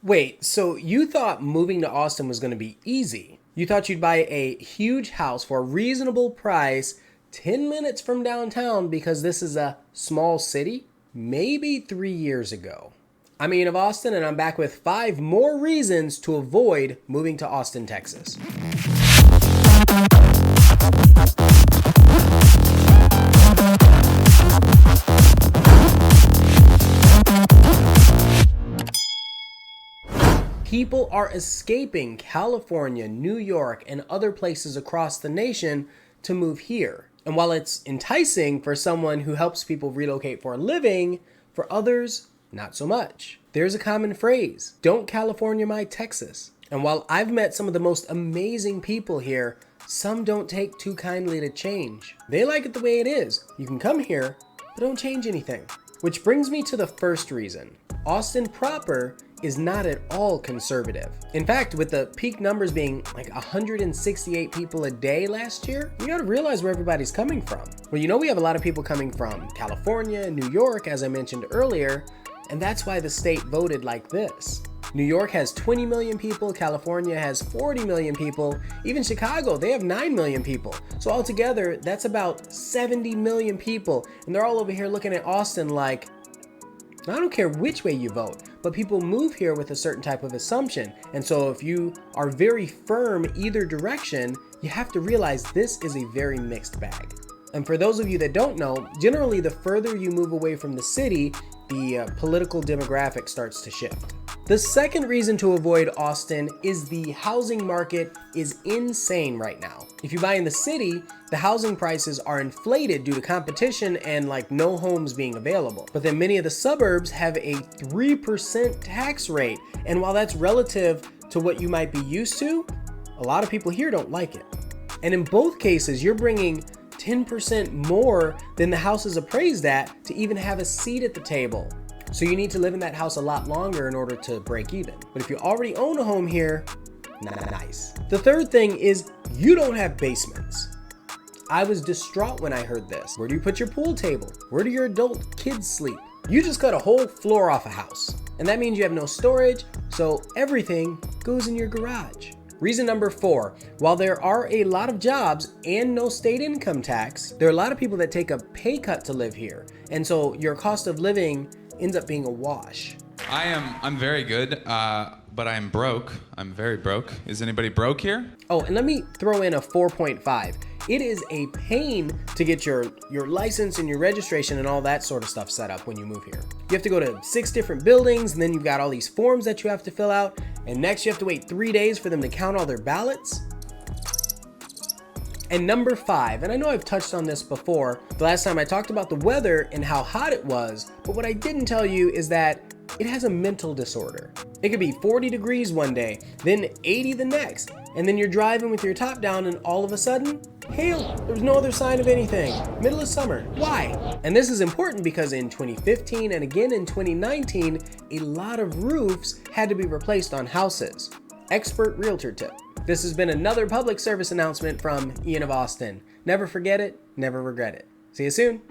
Wait, so you thought moving to Austin was going to be easy? You thought you'd buy a huge house for a reasonable price 10 minutes from downtown because this is a small city? Maybe 3 years ago. I'm Ian of Austin, and I'm back with 5 more reasons to avoid moving to Austin, Texas. People are escaping California, New York, and other places across the nation to move here. And while it's enticing for someone who helps people relocate for a living, for others, not so much. There's a common phrase, don't California my Texas. And while I've met some of the most amazing people here, some don't take too kindly to change. They like it the way it is. You can come here, but don't change anything. Which brings me to the first reason. Austin proper is not at all conservative. In fact, with the peak numbers being like 168 people a day last year, you gotta realize where everybody's coming from. Well, you know we have a lot of people coming from California, New York, as I mentioned earlier, and that's why the state voted like this. New York has 20 million people, California has 40 million people, even Chicago, they have 9 million people. So altogether, that's about 70 million people, and they're all over here looking at Austin like, I don't care which way you vote, but people move here with a certain type of assumption. And so if you are very firm either direction, you have to realize this is a very mixed bag. And for those of you that don't know, generally the further you move away from the city, the political demographic starts to shift. The second reason to avoid Austin is the housing market is insane right now. If you buy in the city, the housing prices are inflated due to competition and like no homes being available. But then many of the suburbs have a 3% tax rate. And while that's relative to what you might be used to, a lot of people here don't like it. And in both cases, you're bringing 10% more than the house is appraised at to even have a seat at the table. So you need to live in that house a lot longer in order to break even. But if you already own a home here, nice. The third thing is you don't have basements. I was distraught when I heard this. Where do you put your pool table? Where do your adult kids sleep? You just cut a whole floor off a house. And that means you have no storage, so everything goes in your garage. Reason number 4, while there are a lot of jobs and no state income tax, there are a lot of people that take a pay cut to live here. And so your cost of living ends up being a wash. I'm very good, but I'm broke. I'm very broke. Is anybody broke here? Oh, and let me throw in a 4.5. It is a pain to get your license and your registration and all that sort of stuff set up when you move here. You have to go to 6 different buildings, and then you've got all these forms that you have to fill out, and next you have to wait 3 days for them to count all their ballots. And number 5, and I know I've touched on this before, the last time I talked about the weather and how hot it was, but what I didn't tell you is that it has a mental disorder. It could be 40 degrees one day, then 80 the next, and then you're driving with your top down and all of a sudden, hail. There's no other sign of anything. Middle of summer. Why? And this is important because in 2015 and again in 2019, a lot of roofs had to be replaced on houses. Expert realtor tip. This has been another public service announcement from Ian of Austin. Never forget it, never regret it. See you soon.